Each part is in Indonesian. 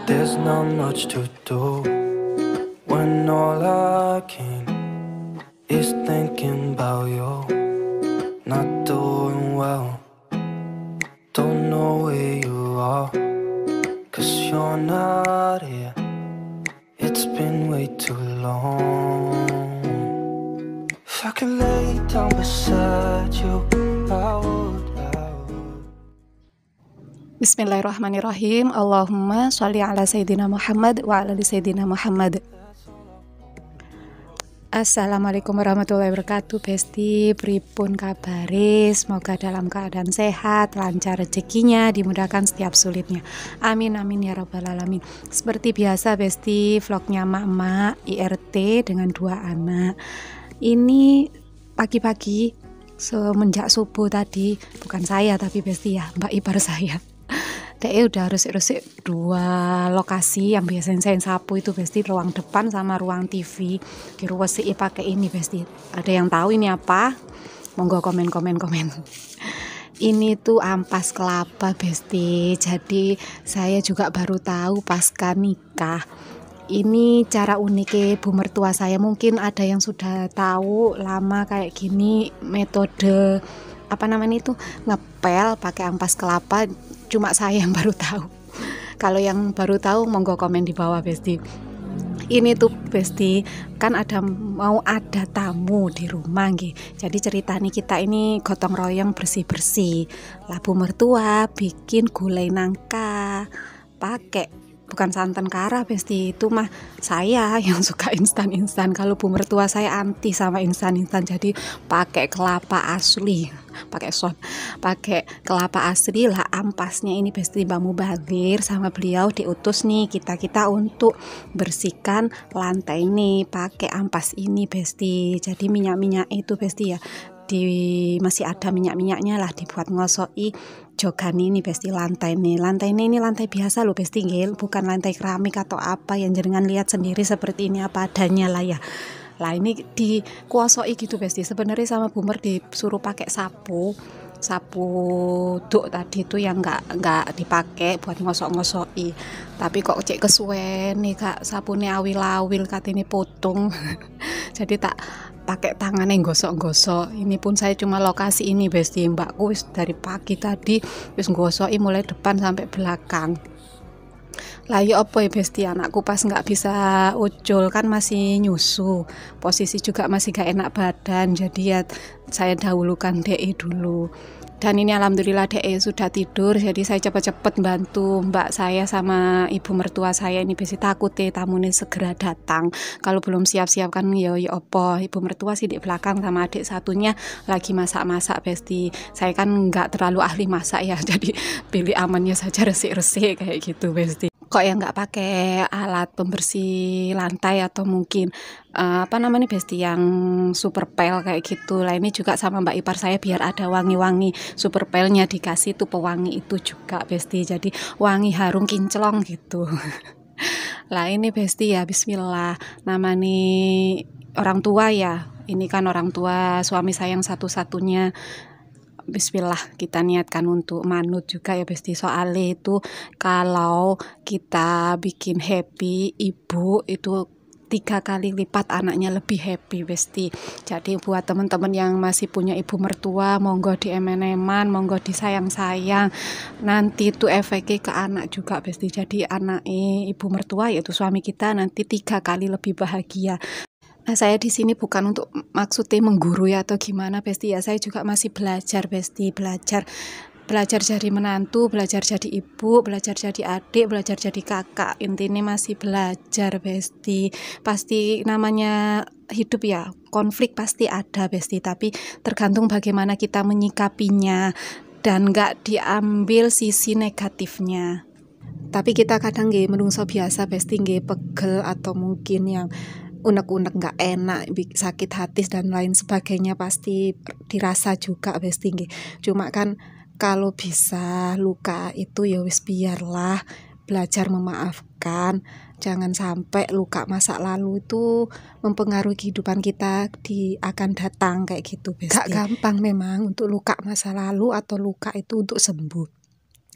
There's not much to do when all I can is thinking about you. Not doing well, don't know where you are, 'cause you're not here. It's been way too long. If I could lay down beside you, I would. Bismillahirrahmanirrahim. Allahumma sholli ala Sayyidina Muhammad wa ala ali Sayyidina Muhammad. Assalamualaikum warahmatullahi wabarakatuh. Besti, pripun kabare? Semoga dalam keadaan sehat, lancar rezekinya, dimudahkan setiap sulitnya. Amin amin ya rabbal alamin. Seperti biasa Besti, vlognya emak-emak IRT dengan 2 anak. Ini pagi-pagi semenjak subuh tadi, bukan saya tapi Besti ya, mbak ipar saya. Dia udah resik-resik 2 lokasi yang biasanya saya sapu itu Besti, ruang depan sama ruang TV. Kira resik pakai ini Besti. Ada yang tahu ini apa? Monggo komen. Ini tuh ampas kelapa Besti. Jadi saya juga baru tahu pasca nikah. Ini cara uniknya ibu mertua saya. Mungkin ada yang sudah tahu lama kayak gini metode ngepel pakai ampas kelapa. Cuma saya yang baru tahu. Kalau yang baru tahu monggo komen di bawah Besti. Ini tuh Besti, kan mau ada tamu di rumah nggih. Jadi ceritanya kita ini gotong royong bersih-bersih. Labu mertua bikin gulai nangka pakai bukan santan kara Besti, itu mah saya yang suka instan-instan. Kalau bu mertua saya anti sama instan-instan, jadi pakai kelapa asli, pakai kelapa asli lah. Ampasnya ini Besti, Mbak Mubazir sama beliau diutus nih kita untuk bersihkan lantai ini pakai ampas ini Besti. Jadi minyak itu Besti ya, masih ada minyak-minyaknya lah, dibuat ngosoi jogan ini Besti. Lantai ini lantai biasa loh Besti, bukan lantai keramik atau apa yang jenengan lihat sendiri seperti ini apa adanya lah ya. Lah ini dikuasoi gitu Besti. Sebenarnya sama Bumer disuruh pakai sapu duk tadi itu yang nggak dipakai buat ngosok-ngosoi, tapi kok cek kesuwen nih Kak, sabunnya awil-awil katanya potong. Jadi tak pakai tangan yang gosok-gosok. Ini pun saya cuma lokasi ini Besti, mbakku wis dari pagi tadi wis ngosoki mulai depan sampai belakang. Lah ya apa ya Besti, anakku pas nggak bisa ucul kan masih nyusu, posisi juga masih gak enak badan, jadi ya saya dahulukan DE dulu. Dan ini alhamdulillah DE sudah tidur, jadi saya cepat-cepat bantu mbak saya sama ibu mertua saya ini Besti, takut tamunya segera datang. Kalau belum siap-siap kan ya apa, ibu mertua sih di belakang sama adik satunya lagi masak-masak Besti. Saya kan nggak terlalu ahli masak ya, jadi pilih amannya saja, resik-resik kayak gitu Besti. Kok yang nggak pakai alat pembersih lantai atau mungkin Besti, yang super pel kayak gitu lah. Ini juga sama mbak ipar saya biar ada wangi-wangi, super pelnya dikasih tuh pewangi itu juga Besti, jadi wangi harum kinclong gitu. Lah ini Besti ya, bismillah, namanya orang tua ya, ini kan orang tua suami saya yang satu-satunya. Bismillah, kita niatkan untuk manut juga ya Besti. Soalnya itu kalau kita bikin happy ibu itu 3 kali lipat anaknya lebih happy Besti. Jadi buat teman-teman yang masih punya ibu mertua, monggo diemen-eman, monggo disayang-sayang. Nanti itu efeknya ke anak juga Besti. Jadi anak ibu mertua yaitu suami kita nanti 3 kali lebih bahagia. Nah, saya di sini bukan untuk maksudnya menggurui atau gimana Besti ya. Saya juga masih belajar Besti, belajar jadi menantu, belajar jadi ibu, belajar jadi adik, belajar jadi kakak. Intinya masih belajar Besti. Pasti namanya hidup ya, konflik pasti ada Besti, tapi tergantung bagaimana kita menyikapinya dan gak diambil sisi negatifnya. Tapi kita kadang menungso biasa Besti pegel atau mungkin yang unek-unek gak enak, sakit hati dan lain sebagainya pasti dirasa juga Besti. Cuma kan kalau bisa luka itu ya wis biarlah, belajar memaafkan. Jangan sampai luka masa lalu itu mempengaruhi kehidupan kita di akan datang kayak gitu Besti. Gak gampang memang untuk luka masa lalu atau luka itu untuk sembuh.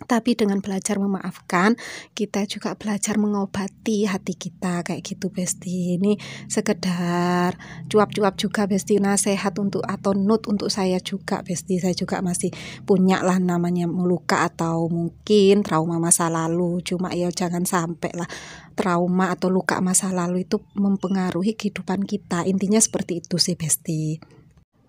Tapi dengan belajar memaafkan, kita juga belajar mengobati hati kita kayak gitu Besti. Ini sekedar cuap-cuap juga Besti, nasihat untuk atau note untuk saya juga Besti. Saya juga masih punya lah namanya luka atau mungkin trauma masa lalu. Cuma ya jangan sampai lah trauma atau luka masa lalu itu mempengaruhi kehidupan kita. Intinya seperti itu sih Besti.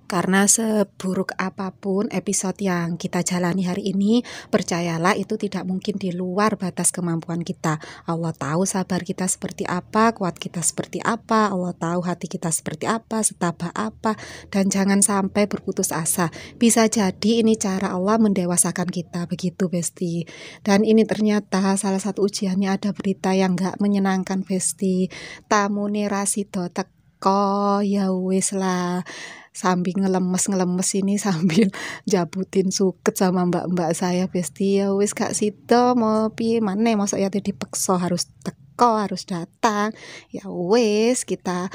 Karena seburuk apapun episode yang kita jalani hari ini, percayalah itu tidak mungkin di luar batas kemampuan kita. Allah tahu sabar kita seperti apa, kuat kita seperti apa, Allah tahu hati kita seperti apa, setabah apa, dan jangan sampai berputus asa. Bisa jadi ini cara Allah mendewasakan kita, begitu Besti. Dan ini ternyata salah satu ujiannya ada berita yang gak menyenangkan Besti. Tamu Rasido teko, ya wis lah. Sambil ngelemes ini sambil jabutin suket sama mbak-mbak saya Besti, ya wis gak sida mau piye maneh mosok ya dipeksa harus teko harus datang, ya wis kita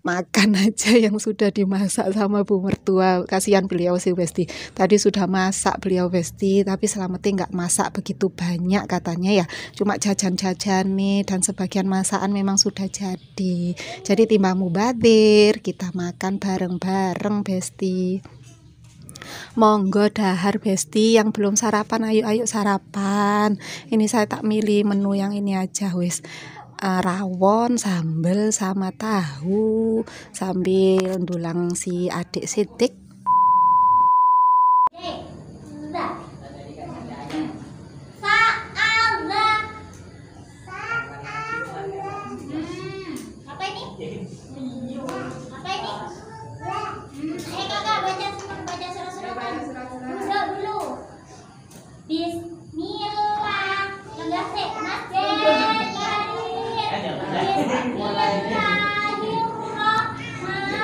makan aja yang sudah dimasak sama bu mertua. Kasihan beliau sih Besti, tadi sudah masak beliau Besti, tapi selamatnya nggak masak begitu banyak katanya ya, cuma jajan-jajan nih, dan sebagian masakan memang sudah jadi timbang mubadir kita makan bareng-bareng Besti. Monggo dahar Besti, yang belum sarapan ayo sarapan. Ini saya tak milih menu yang ini aja wis. Rawon, sambel sama tahu sambil ndulang si adik sidik.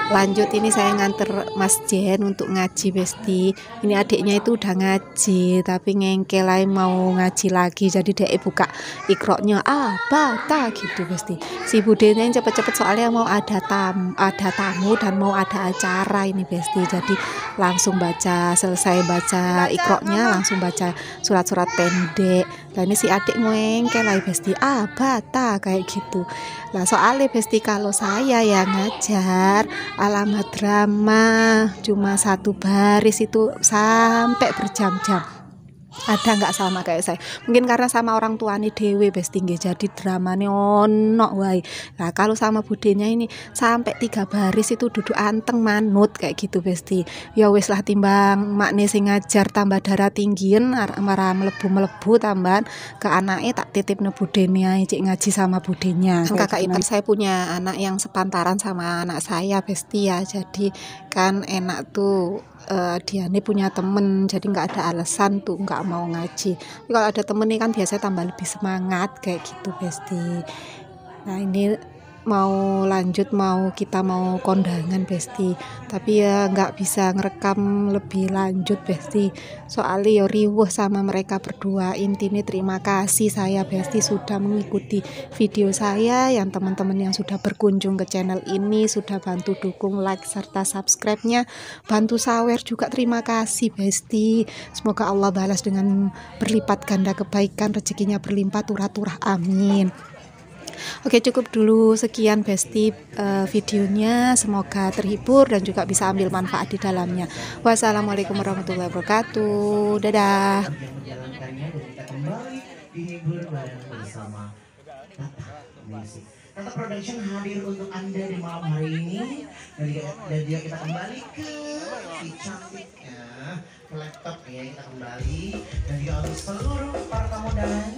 Lanjut ini saya nganter Mas Jen untuk ngaji Besti. Ini adiknya itu udah ngaji tapi ngengkel lain mau ngaji lagi, jadi dia buka ikroknya bata gitu Besti. Si budenya yang cepet-cepet soalnya mau ada tamu dan mau ada acara ini Besti. Jadi langsung selesai baca ikroknya langsung baca surat-surat pendek. Dan ini si adik ngengkel lah Besti, bata kayak gitu. Lah soalnya Besti kalau saya yang ngajar alamat drama cuma satu baris itu sampai berjam-jam. Ada nggak sama kayak saya? Mungkin karena sama orang tuanya dewe Besti nggih, jadi dramanya ono wae. Nah kalau sama budenya ini sampai 3 baris itu duduk anteng manut kayak gitu Besti. Ya wis lah timbang makne sing ngajar tambah darah tinggian marah melebu tambahan ke anaknya tak titipne budenya ae cik ngaji sama budenya. Kakak ipar saya punya anak yang sepantaran sama anak saya Besti ya. Jadi kan enak tuh dia ini punya temen, jadi nggak ada alasan tuh nggak mau ngaji. Tapi kalau ada temen nih kan biasanya tambah lebih semangat kayak gitu Besti. Nah ini kita mau kondangan Besti, tapi ya nggak bisa ngerekam lebih lanjut Besti, soalnya ya riwuh sama mereka berdua. Intinya terima kasih saya Besti sudah mengikuti video saya, yang teman-teman yang sudah berkunjung ke channel ini sudah bantu dukung like serta subscribe-nya, bantu sawer juga, terima kasih Besti. Semoga Allah balas dengan berlipat ganda kebaikan, rezekinya berlimpah turah-turah, amin. Oke, cukup dulu sekian Besti videonya, semoga terhibur dan juga bisa ambil manfaat di dalamnya. Wassalamualaikum warahmatullahi wabarakatuh. Dadah. Tata Production hadir untuk Anda di malam hari ini, dan dia kita kembali ke si cantiknya ke laptop ya, kita kembali dan juga untuk seluruh para tamu dan